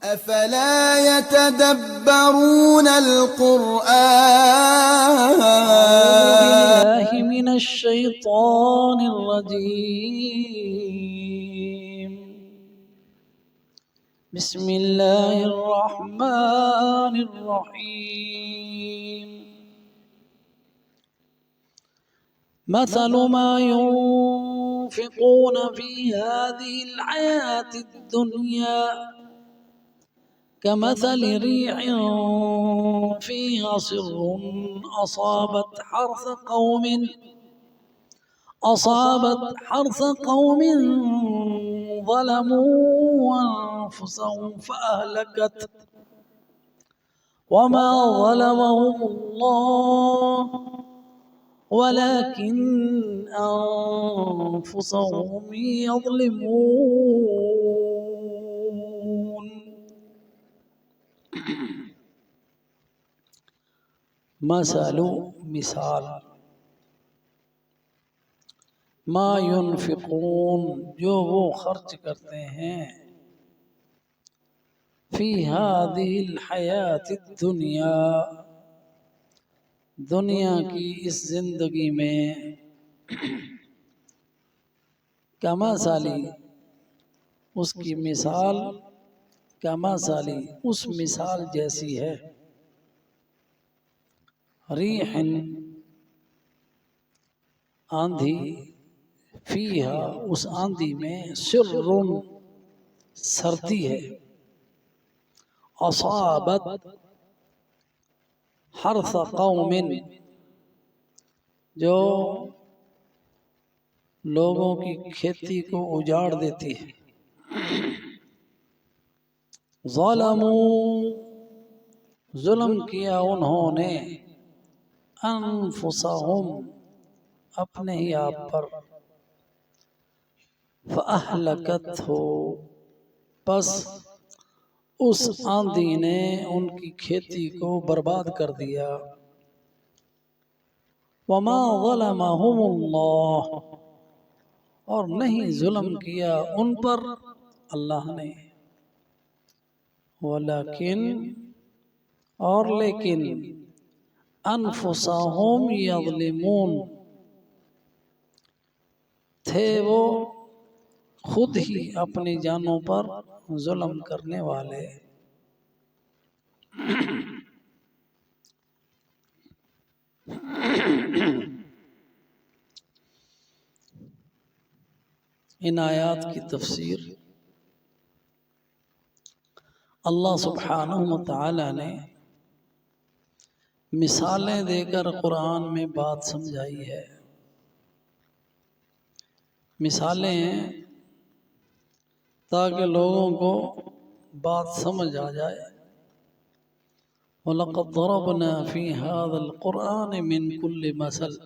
أفلا يتدبرون القرآن بالله من الشيطان الرجيم بسم الله الرحمن الرحيم مثل ما ينفقون في هذه الحياة الدنيا كمثل ريح فيها صر أصابت حرث قوم ظلموا أنفسهم فأهلكت وما ظلمهم الله ولكن أنفسهم يظلمون مثال ما ينفقون جو وہ خرچ کرتے ہیں فی هذه الحیات الدنیا دنیا کی اس زندگی میں کمثلی اس کی مثال کمثلی اس مثال جیسی ہے ریح آندھی فیہا اس آندھی میں سر سردی ہے اصابت حرث قوم جو لوگوں کی کھیتی کو اجاڑ دیتی ہے ظلم کیا انہوں نے انفسہم اپنے ہی آپ پر فأہلکت ہو پس اس آندھی نے ان کی کھیتی کو برباد کر دیا وما ظلمہم اللہ اور نہیں ظلم کیا ان پر اللہ نے لیکن انفسہم یظلمون تھے وہ خود ہی اپنی جانوں پر ظلم کرنے والے ان آیات کی تفسیر اللہ سبحانہ وتعالی نے مثالیں دے کر قرآن میں بات سمجھائی ہے مثالیں تاکہ لوگوں کو بات سمجھ آ جائے وَلَقَدْ ضَرَبْنَا فِي هَذَا الْقُرْآنِ مِنْ كُلِّ مَثَلٍ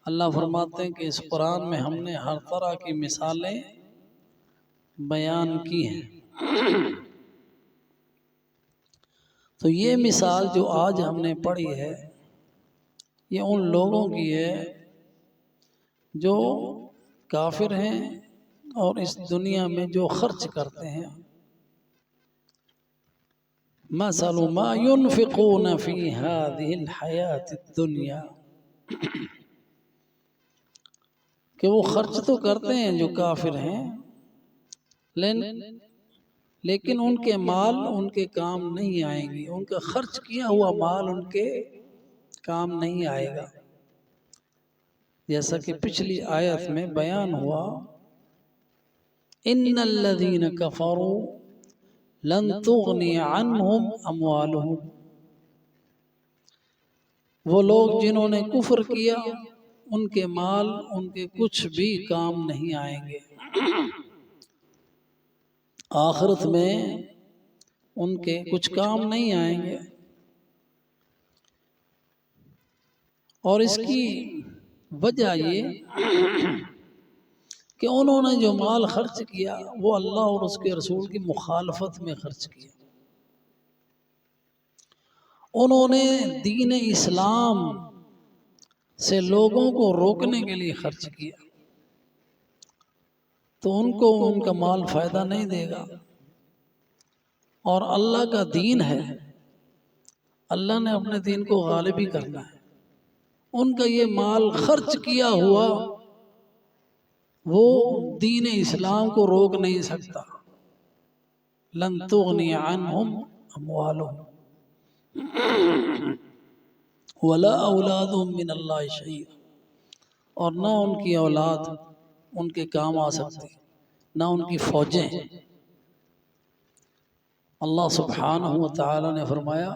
اللہ فرماتے ہیں کہ اس قرآن میں ہم نے ہر طرح کی مثالیں بیان کی ہیں تو یہ مثال جو آج ہم نے پڑھی ہے یہ ان لوگوں کی ہے جو کافر ہیں اور اس دنیا میں جو خرچ کرتے ہیں مثل ما ينفقون في هذه الحياة الدنيا کہ وہ خرچ تو کرتے ہیں جو کافر ہیں لیکن ان کے مال ان کے کام نہیں آئیں گے ان کا خرچ کیا ہوا مال ان کے کام نہیں آئے گا جیسا کہ پچھلی آیت میں بیان ہوا ان الذین کفروا لن تغنی عنہم اموالہم وہ لوگ جنہوں نے کفر کیا ان کے مال ان کے کچھ بھی کام نہیں آئیں گے آخرت میں ان کے کچھ کام نہیں آئیں گے اور اس کی وجہ یہ کہ انہوں نے جو مال خرچ کیا وہ اللہ اور اس کے رسول کی مخالفت میں خرچ کیا انہوں نے دین اسلام سے لوگوں کو روکنے کے لیے خرچ کیا تو ان کو ان کا مال فائدہ نہیں دے گا اور اللہ کا دین ہے، اللہ نے اپنے دین کو غالب ہی کرنا ہے، ان کا یہ مال خرچ کیا ہوا وہ دین اسلام کو روک نہیں سکتا۔ لن تغنی عنہم اموالہم ولا اولادہم من اللہ شیئا، اور نہ ان کی اولاد ان کے کام آ سکتی، نہ ان کی فوجیں۔ اللہ سبحانہ وتعالی نے فرمایا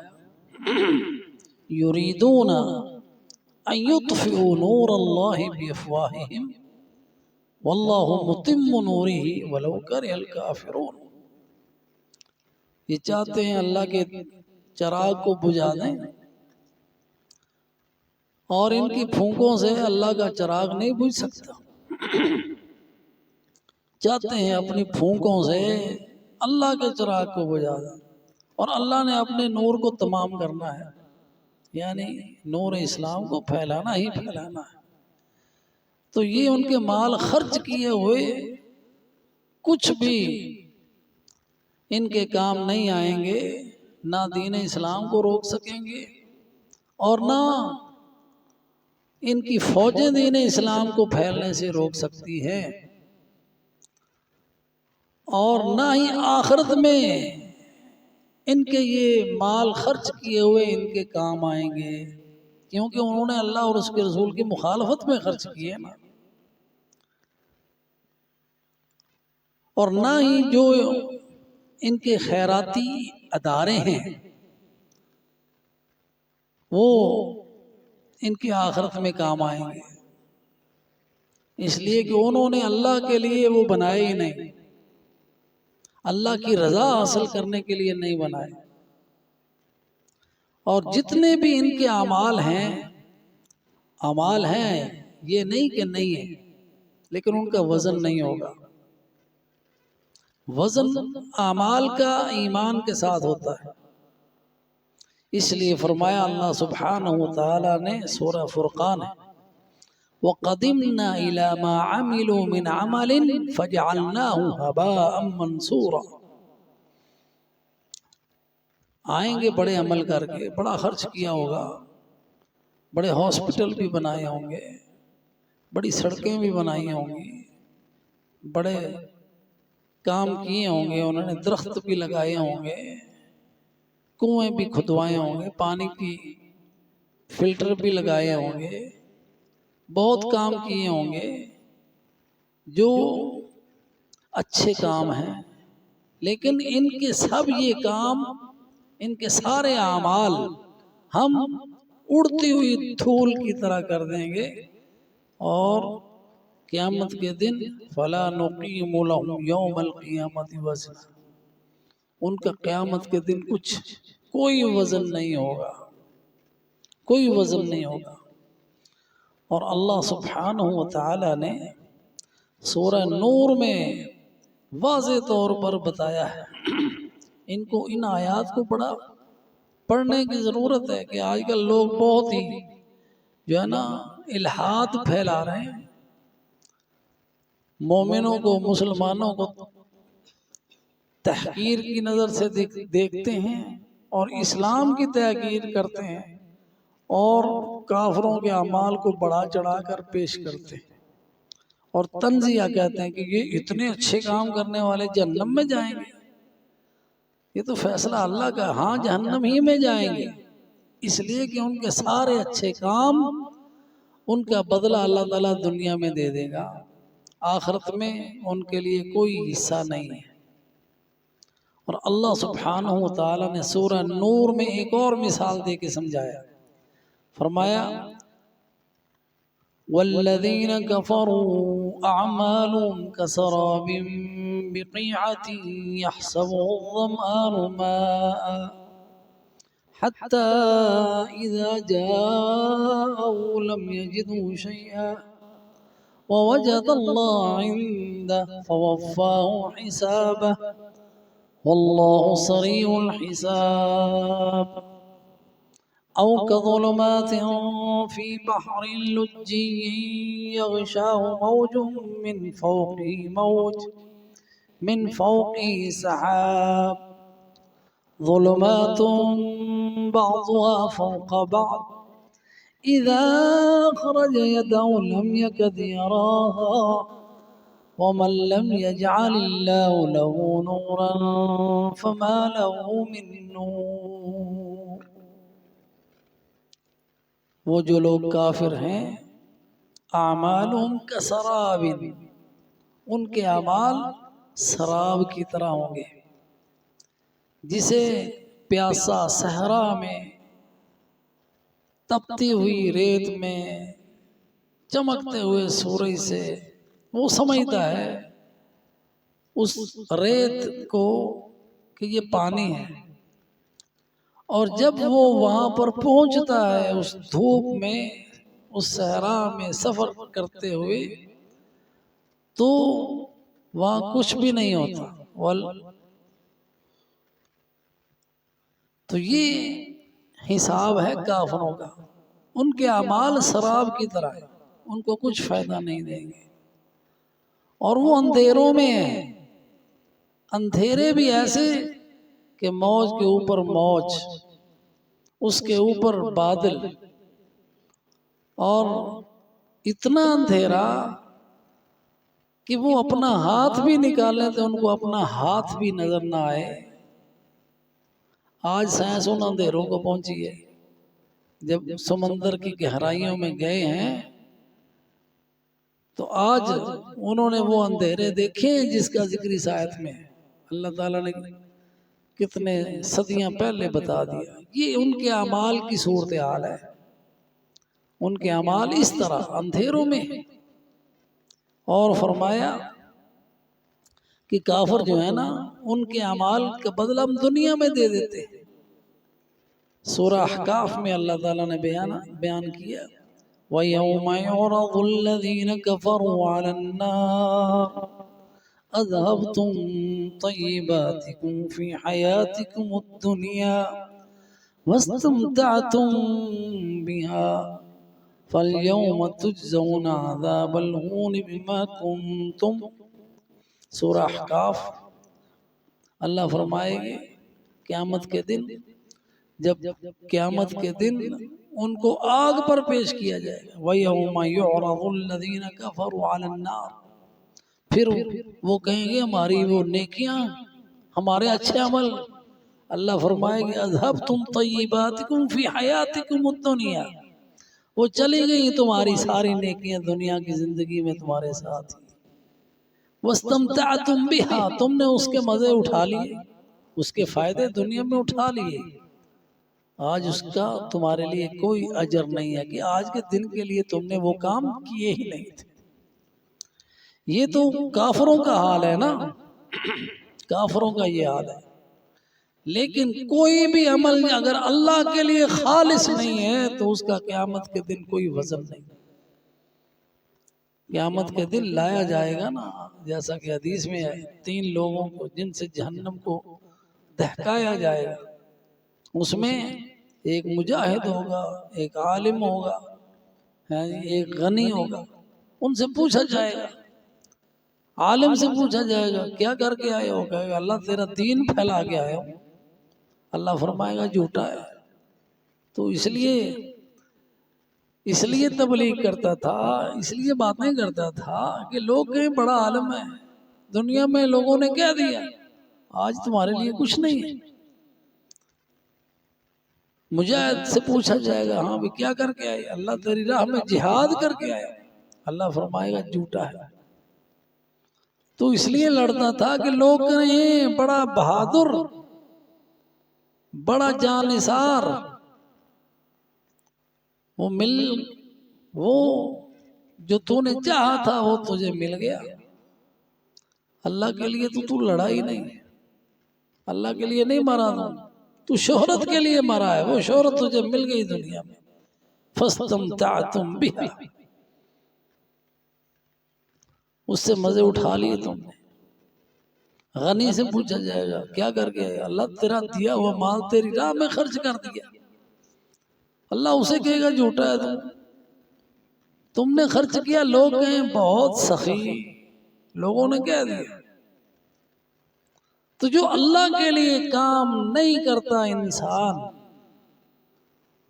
یریدون ان یطفئوا نور اللہ بافواہہم واللہ متم نورہ ولو کرہ الکافرون، یہ چاہتے ہیں اللہ کے چراغ کو بجھا دیں، اور ان کی پھونکوں سے اللہ کا چراغ نہیں بجھ سکتا۔ چاہتے ہیں اپنی پھونکوں سے اللہ کے چراغ کو بجھا دیں، اور اللہ نے اپنے نور کو تمام کرنا ہے، یعنی نور اسلام کو پھیلانا ہی پھیلانا ہے۔ تو یہ ان کے مال خرچ کیے ہوئے کچھ بھی ان کے کام نہیں آئیں گے، نہ دین اسلام کو روک سکیں گے، اور نہ ان کی فوجیں دین اسلام کو پھیلنے سے روک سکتی ہے، اور نہ ہی آخرت میں ان کے یہ مال خرچ کیے ہوئے ان کے کام آئیں گے، کیونکہ انہوں نے اللہ اور اس کے رسول کی مخالفت میں خرچ کیے نا۔ اور نہ ہی جو ان کے خیراتی ادارے ہیں وہ ان کی آخرت میں کام آئیں گے، اس لیے کہ انہوں نے اللہ کے لیے وہ بنائے ہی نہیں، اللہ کی رضا حاصل کرنے کے لیے نہیں بنائے۔ اور جتنے بھی ان کے اعمال ہیں یہ نہیں کہ نہیں ہے، لیکن ان کا وزن نہیں ہوگا۔ وزن اعمال کا ایمان کے ساتھ ہوتا ہے، اس لیے فرمایا اللہ سبحانہ وتعالی نے سورہ فرقان ہے وَقَدِمْنَا إِلَى مَا عَمِلُوا مِنْ عَمَلٍ فَجَعَلْنَاهُ هَبَاءً مَنْصُورًا، آئیں گے بڑے عمل کر کے، بڑا خرچ کیا ہوگا، بڑے ہاسپٹل بھی بنائے ہوں گے، بڑی سڑکیں بھی بنائی ہوں گی، بڑے کام کیے ہوں گے، انہوں نے درخت بھی لگائے ہوں گے، کنویں بھی کھدوائے ہوں گے، پانی کی فلٹر بھی لگائے ہوں گے، بہت کام کیے ہوں گے جو اچھے کام ہیں، لیکن ان کے سب یہ کام، ان کے سارے اعمال ہم اڑتی ہوئی دھول کی طرح کر دیں گے، اور قیامت کے دن فَلَا نُقِيمُ لَهُمْ يَوْمَ الْقِيَامَةِ وَزْنًا، ان کا قیامت کے دن کوئی وزن نہیں ہوگا، کوئی وزن نہیں ہوگا۔ اور اللہ سبحانہ وتعالی نے سورہ نور میں واضح طور پر بتایا ہے، ان آیات کو بڑا پڑھنے کی ضرورت ہے، کہ آج کل لوگ بہت ہی جو ہے نا الہاد پھیلا رہے ہیں، مومنوں کو، مسلمانوں کو تحقیر کی نظر سے دیکھتے ہیں، اور اسلام کی تحقیر کرتے ہیں، اور کافروں کے اعمال کو بڑا چڑھا کر پیش کرتے ہیں، اور تنزیہ کہتے ہیں کہ یہ اتنے اچھے کام کرنے والے جہنم میں جائیں گے۔ یہ تو فیصلہ اللہ کا، ہاں جہنم ہی میں جائیں گے، اس لیے کہ ان کے سارے اچھے کام، ان کا بدلہ اللہ تعالیٰ دنیا میں دے دے گا، آخرت میں ان کے لیے کوئی حصہ نہیں ہے۔ اور اللہ سبحانہ وتعالی نے سورہ نور میں ایک اور مثال دے کے سمجھایا، فرمایا وَالَّذِينَ كَفَرُوا أَعْمَالُهُمْ كَسَرَابٍ بِقِيعَةٍ يَحْسَبُهُ الظَّمْآنُ مَاءً حَتَّى إِذَا جَاءَهُ لَمْ يَجِدْهُ شَيْئًا وَوَجَدَ اللَّهَ عِندَهُ فَوَفَّاهُ حِسَابَهُ وَاللَّهُ سَرِيعُ الْحِسَابِ، أو كظلمات في بحر لجي يغشاه موج من فوقه سحاب ظلمات بعضها فوق بعض إذا أخرج يده لم يكد يراها ومن لم يجعل الله له نورا فما له من نور. وہ جو لوگ کافر ہیں اعمالهم کسراب، ان کے اعمال سراب کی طرح ہوں گے، جسے پیاسا صحرا میں تپتی ہوئی ریت میں چمکتے ہوئے سورج سے وہ سمجھتا ہے اس ریت کو کہ یہ پانی ہے، اور جب وہ وہاں پر پہنچتا ہے اس دھوپ میں، اس صحرا میں سفر کرتے ہوئے، تو وہاں کچھ بھی نہیں ہوتا. تو یہ حساب ہے کافروں کا، ان کے اعمال سراب کی طرح ہے، ان کو کچھ فائدہ نہیں دیں گے، اور وہ اندھیروں میں ہیں. اندھیرے بھی ایسے کہ موج کے اوپر موج، اس کے اوپر بادل، اور اتنا اندھیرا کہ وہ اپنا ہاتھ بھی نکالیں تو ان کو اپنا ہاتھ بھی نظر نہ آئے. آج سائنس ان اندھیروں کو پہنچی ہے. جب سمندر کی گہرائیوں میں گئے ہیں تو آج انہوں نے وہ اندھیرے دیکھے جس کا ذکر اس آیت میں ہے. اللہ تعالیٰ نے کتنے صدیاں پہلے بتا دیا. یہ ان کے اعمال کی صورتحال ہے، ان کے اعمال اس طرح اندھیروں میں. اور فرمایا کہ کافر جو ہے نا، ان کے اعمال کا بدلہ ہم دنیا میں دے دیتے ہیں. سورہ احقاف میں اللہ تعالیٰ نے بیان کیا وَيَوْمَ يُعْرَضُ الَّذِينَ كَفَرُوا عَلَى النَّارِ أَذْهَبْتُمْ طَيِّبَاتِكُمْ فِي حَيَاتِكُمُ الدُّنْيَا وَاسْتَمْتَعْتُمْ بِهَا فَالْيَوْمَ تُجْزَوْنَ عَذَابَ الْهُونِ بِمَا كُنْتُمْ. سورہ احقاف. اللہ فرمائے گے قیامت کے دن، جب قیامت کے دن ان کو آگ پر پیش کیا جائے گا. وَيَوْمَ يُعْرَضُ الَّذِينَ كَفَرُوا عَلَى النَّارِ. پھر وہ کہیں گے ہماری وہ نیکیاں، ہمارے اچھے عمل. اللہ فرمائے گے اذهبتم طیباتکم فی حیاتکم الدنیا، وہ چلی گئی تمہاری ساری نیکیاں دنیا کی زندگی میں تمہارے ساتھ ہی. واستمتعتم بها، تم نے اس کے مزے اٹھا لیے، اس کے فائدے دنیا میں اٹھا لیے. آج اس کا تمہارے لیے کوئی اجر نہیں ہے کہ آج کے دن کے لیے تم نے وہ کام کیے ہی نہیں تھے. یہ تو کافروں کا حال ہے نا، کافروں کا یہ حال ہے. لیکن کوئی بھی عمل اگر اللہ کے لیے خالص نہیں ہے تو اس کا قیامت کے دن کوئی وزن نہیں. قیامت کے دن لایا جائے گا نا، جیسا کہ حدیث میں ہے، 3 لوگوں کو جن سے جہنم کو دہکایا جائے گا. اس میں ایک مجاہد ہوگا، ایک عالم ہوگا، ایک غنی ہوگا. ان سے پوچھا جائے گا، عالم سے پوچھا جائے گا کیا کر کے آئے ہو؟ کہے گا اللہ تیرا دین پھیلا کے آئے ہو. اللہ فرمائے گا جھوٹا ہے. تو اس لیے تبلیغ کرتا تھا، اس لیے باتیں کرتا تھا کہ لوگ کہیں بڑا عالم ہے، دنیا میں لوگوں نے کہہ دیا آج تمہارے لیے کچھ نہیں ہے. مجاہد سے پوچھا جائے گا ہاں بھی کیا کر کے آئے؟ اللہ تیری راہ میں جہاد کر کے آئے. اللہ فرمائے گا جھوٹا ہے. تو اس لیے لڑتا تھا کہ لوگ کہیں بڑا بہادر، بڑا جانثار، وہ جو تو نے چاہا تھا وہ تجھے مل گیا. اللہ کے لیے تو لڑا ہی نہیں، اللہ کے لیے نہیں مرا. تو شہرت کے لیے مرا ہے، وہ شہرت تجھے مل گئی دنیا میں. فاستمتعتم بها، اس سے مزے اٹھا لیے تم نے. غنی سے پوچھا جائے گا کیا کر کے آئے؟ اللہ تیرا دیا ہوا مال تیری راہ میں خرچ کر دیا. اللہ اسے کہے گا جھوٹا ہے تم نے خرچ کیا. لوگ کہیں بہت سخی، لوگوں نے کہہ دیا. تو جو اللہ کے لیے کام نہیں کرتا انسان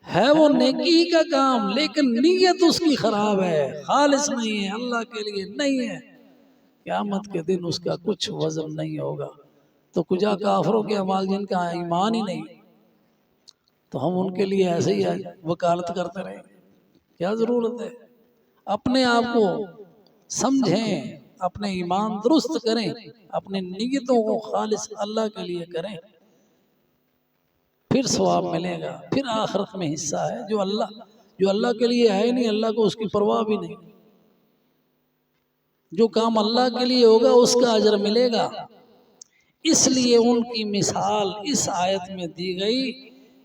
ہے وہ نیکی کا کام، لیکن نیت اس کی خراب ہے، خالص نہیں ہے، اللہ کے لیے نہیں ہے، قیامت کے دن اس کا کچھ وزن نہیں ہوگا۔ تو کجا کافروں کے اعمال جن کا ایمان ہی نہیں، تو ہم ان کے لیے ایسے ہی وکالت کرتے رہیں، کیا ضرورت ہے؟ اپنے آپ کو سمجھیں، اپنے ایمان درست کریں، اپنی نیتوں کو خالص اللہ کے لیے کریں، پھر ثواب ملے گا، پھر آخرت میں حصہ ہے۔ جو اللہ کے لیے ہے نہیں، اللہ کو اس کی پرواہ بھی نہیں۔ جو کام اللہ کے لیے ہوگا اس کا اجر ملے گا۔ اس لیے ان کی مثال اس آیت میں دی گئی،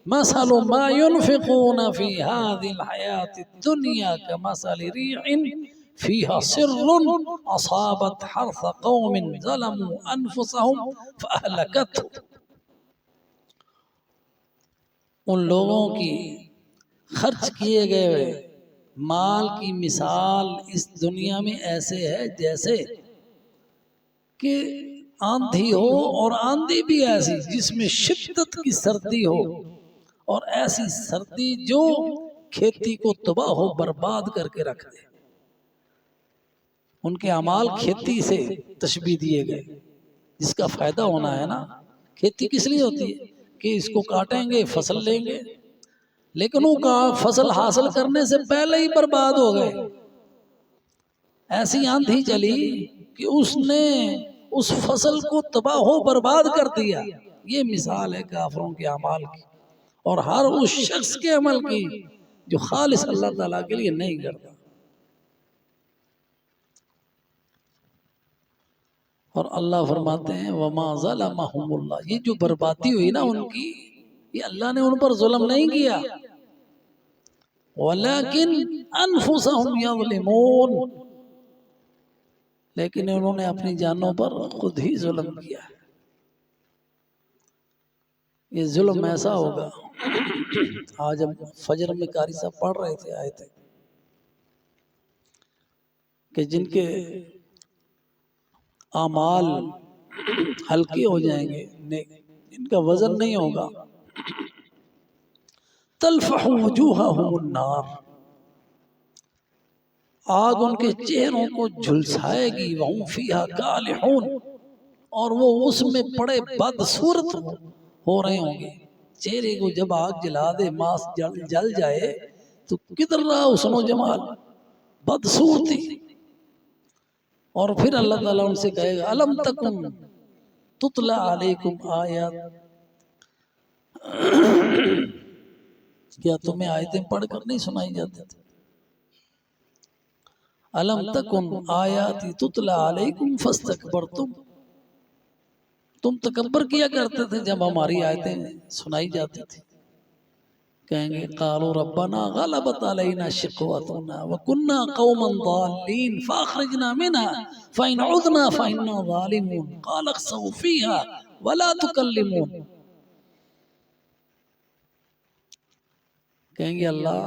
مثل ما ينفقون في هذه الحياة الدنيا كمثل ريح فيها سر أصابت حرث قوم ظلموا أنفسهم فأهلكته۔ ان لوگوں کی خرچ کیے گئے مال کی مثال اس دنیا میں ایسے ہے جیسے کہ آندھی ہو، اور آندھی بھی ایسی جس میں شدت کی سردی ہو، اور ایسی سردی جو کھیتی کو تباہ و برباد کر کے رکھ دے۔ ان کے اعمال کھیتی سے تشبیہ دیے گئے، جس کا فائدہ ہونا ہے نا۔ کھیتی کس لیے ہوتی ہے؟ کہ اس کو کاٹیں گے، فصل لیں گے، لیکن وہ فصل حاصل کرنے سے پہلے ہی برباد ہو گئے۔ ایسی آندھی چلی کہ اس نے اس فصل کو تباہ و برباد کر دیا۔ یہ مثال ہے کافروں کے اعمال کی، اور ہر اس شخص کے عمل کی جو خالص اللہ تعالیٰ کے لیے نہیں کرتا۔ اور اللہ فرماتے ہیں وَمَا ظَلَمَهُمُ اللَّهُ، یہ جو بربادی ہوئی نا ان کی، یہ اللہ نے ان پر ظلم نہیں کیا، وَلَكِنْ أَنفُسَهُمْ يَظْلِمُونَ، لیکن انہوں نے اپنی جانوں پر خود ہی ظلم کیا ہے۔ یہ ظلم ایسا ہوگا، آج ہم فجر میں قاری صاحب پڑھ رہے تھے آئے تھے کہ جن کے اعمال ہلکے ہو جائیں گے، ان کا وزن نہیں ہوگا، تلفح وجوہہم النار، آگ ان کے چہروں کو جھلسائے گی، وہم فیہا کالحون، اور وہ اس میں بڑے بدصورت ہو رہے ہوں گے۔ چہرے کو جب آگ جلا دے، ماس جل جائے تو کدھر رہا حسن و جمال، بدصورتی۔ اور پھر اللہ تعالیٰ ان سے کہے گا الم تکن تتلا علیکم آیات، کیا تمہیں آیتیں پڑھ کر نہیں سنائی جاتی تھی؟ الم تکن آیاتی تتلا علیکم فاستکبرتم، تم تکبر کیا کرتے تھے جب ہماری آیتیں سنائی جاتی تھی۔ کہیں گے قالوا ربنا غلبت علینا شقوتنا وکنا قوما ضالین فاخرجنا منها فإن عدنا فإنا ظالمون قال اخسئوا فيها ولا تكلمون۔ کہیں گے اللہ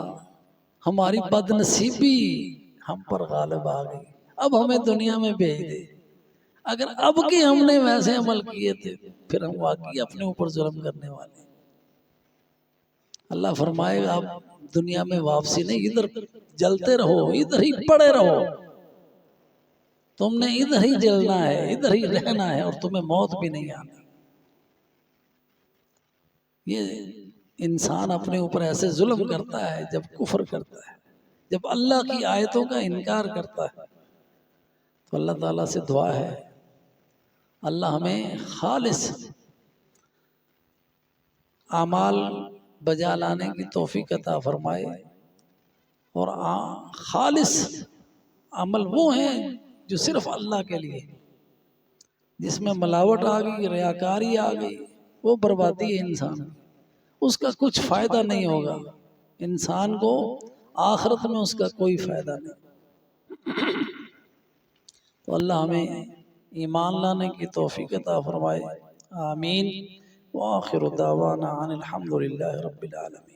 ہماری بدنصیبی ہم پر غالب آ گئی، اب ہمیں دنیا میں بھیج دے۔ اگر اب کے ہم نے ویسے عمل کیے تھے پھر ہم واقعی اپنے اوپر ظلم کرنے والے۔ اللہ فرمائے گا اب دنیا میں واپسی نہیں، ادھر جلتے رہو، ادھر ہی پڑے رہو، تم نے ادھر ہی جلنا ہے، ادھر ہی رہنا ہے، اور تمہیں موت بھی نہیں آنی۔ یہ انسان اپنے اوپر ایسے ظلم کرتا ہے جب کفر کرتا ہے، جب اللہ کی آیتوں کا انکار کرتا ہے۔ تو اللہ تعالیٰ سے دعا ہے اللہ ہمیں خالص اعمال بجا لانے کی توفیق عطا فرمائے، اور خالص عمل وہ ہیں جو صرف اللہ کے لیے، جس میں ملاوٹ آ گئی، ریاکاری آ گئی، وہ بربادی ہے انسان، اس کا کچھ فائدہ نہیں ہوگا، انسان کو آخرت میں اس کا کوئی فائدہ نہیں۔ تو اللہ ہمیں ایمان لانے کی توفیق عطا فرمائے، آمین۔ وآخر دعوانا عن الحمد للہ رب العالمین۔